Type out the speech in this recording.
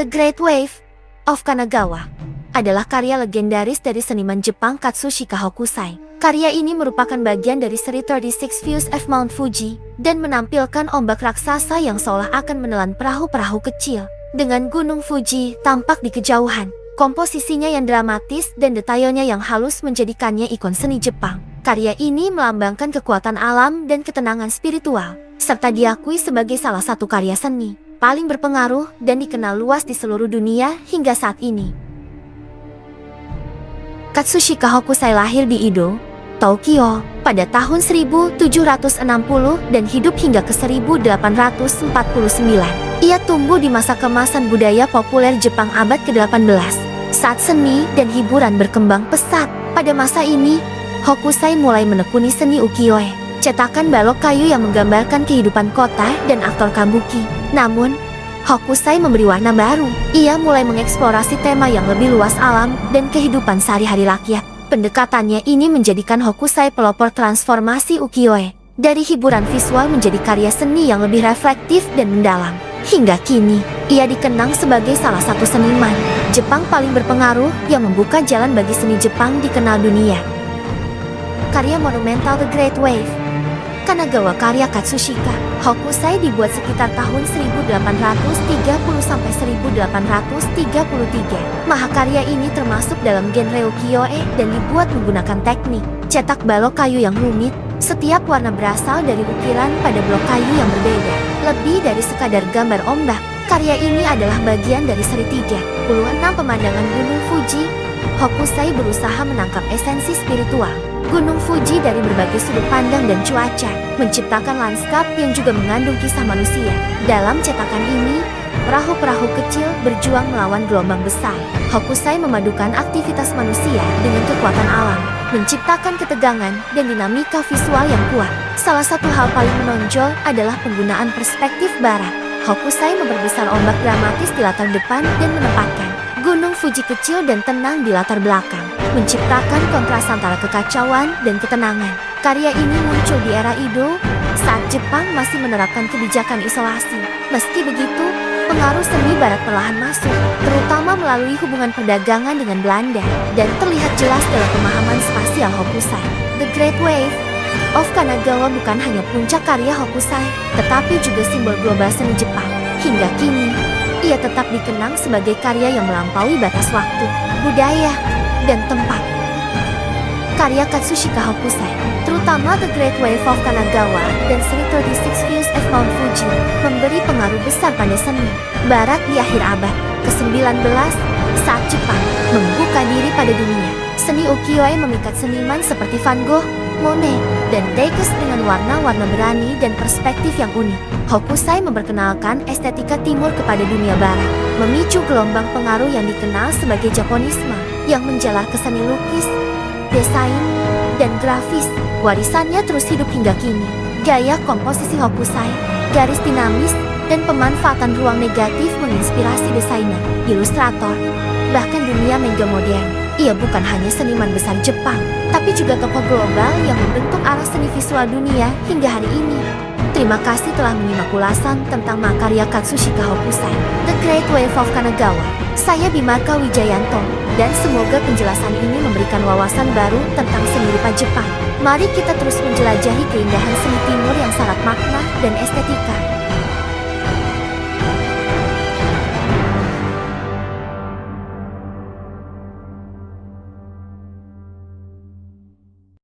The Great Wave of Kanagawa adalah karya legendaris dari seniman Jepang Katsushika Hokusai. Karya ini merupakan bagian dari seri 36 Views of Mount Fuji dan menampilkan ombak raksasa yang seolah akan menelan perahu-perahu kecil. Dengan Gunung Fuji tampak di kejauhan, komposisinya yang dramatis dan detailnya yang halus menjadikannya ikon seni Jepang. Karya ini melambangkan kekuatan alam dan ketenangan spiritual, serta diakui sebagai salah satu karya seni paling berpengaruh dan dikenal luas di seluruh dunia hingga saat ini. Katsushika Hokusai lahir di Edo, Tokyo, pada tahun 1760 dan hidup hingga ke 1849. Ia tumbuh di masa kemasan budaya populer Jepang abad ke-18, saat seni dan hiburan berkembang pesat. Pada masa ini, Hokusai mulai menekuni seni ukiyo-e, cetakan balok kayu yang menggambarkan kehidupan kota dan aktor kabuki. Namun, Hokusai memberi warna baru. Ia mulai mengeksplorasi tema yang lebih luas alam dan kehidupan sehari-hari rakyat. Pendekatannya ini menjadikan Hokusai pelopor transformasi ukiyo-e dari hiburan visual menjadi karya seni yang lebih reflektif dan mendalam. Hingga kini, ia dikenang sebagai salah satu seniman Jepang paling berpengaruh yang membuka jalan bagi seni Jepang dikenal dunia. Karya monumental The Great Wave Kanagawa karya Katsushika Hokusai dibuat sekitar tahun 1830–1833. Mahakarya ini termasuk dalam genre ukiyo-e dan dibuat menggunakan teknik cetak balok kayu yang rumit. Setiap warna berasal dari ukiran pada blok kayu yang berbeda. Lebih dari sekadar gambar ombak, karya ini adalah bagian dari seri 36 pemandangan Gunung Fuji. Hokusai berusaha menangkap esensi spiritual Gunung Fuji dari berbagai sudut pandang dan cuaca, menciptakan lanskap yang juga mengandung kisah manusia. Dalam cetakan ini, perahu-perahu kecil berjuang melawan gelombang besar. Hokusai memadukan aktivitas manusia dengan kekuatan alam, menciptakan ketegangan dan dinamika visual yang kuat. Salah satu hal paling menonjol adalah penggunaan perspektif barat. Hokusai memperbesar ombak dramatis di latar depan dan menempatkan Gunung Fuji kecil dan tenang di latar belakang, menciptakan kontras antara kekacauan dan ketenangan. Karya ini muncul di era Edo, saat Jepang masih menerapkan kebijakan isolasi. Meski begitu, pengaruh seni barat perlahan masuk, terutama melalui hubungan perdagangan dengan Belanda, dan terlihat jelas dalam pemahaman spasial Hokusai. The Great Wave of Kanagawa bukan hanya puncak karya Hokusai, tetapi juga simbol global seni Jepang. Hingga kini, ia tetap dikenang sebagai karya yang melampaui batas waktu, budaya, dan tempat. Karya Katsushika Hokusai, terutama The Great Wave of Kanagawa dan seri 36 Views of Mount Fuji, memberi pengaruh besar pada seni barat di akhir abad ke-19 saat Jepang membuka diri pada dunia. Seni ukiyo-e memikat seniman seperti Van Gogh, Monet, dan Degas dengan warna-warna berani dan perspektif yang unik. Hokusai memperkenalkan estetika timur kepada dunia barat, memicu gelombang pengaruh yang dikenal sebagai Japonisme, yang menjalar ke seni lukis, desain, dan grafis. Warisannya terus hidup hingga kini. Gaya komposisi Hokusai, garis dinamis, dan pemanfaatan ruang negatif menginspirasi desainer, ilustrator, bahkan dunia manga modern. Ia bukan hanya seniman besar Jepang, tapi juga tokoh global yang membentuk arah seni visual dunia hingga hari ini. Terima kasih telah menyimak ulasan tentang makarya Katsushika Hokusai, The Great Wave of Kanagawa. Saya Bimarka Wijayanto, dan semoga penjelasan ini memberikan wawasan baru tentang seni rupa Jepang. Mari kita terus menjelajahi keindahan seni timur yang syarat makna dan estetika.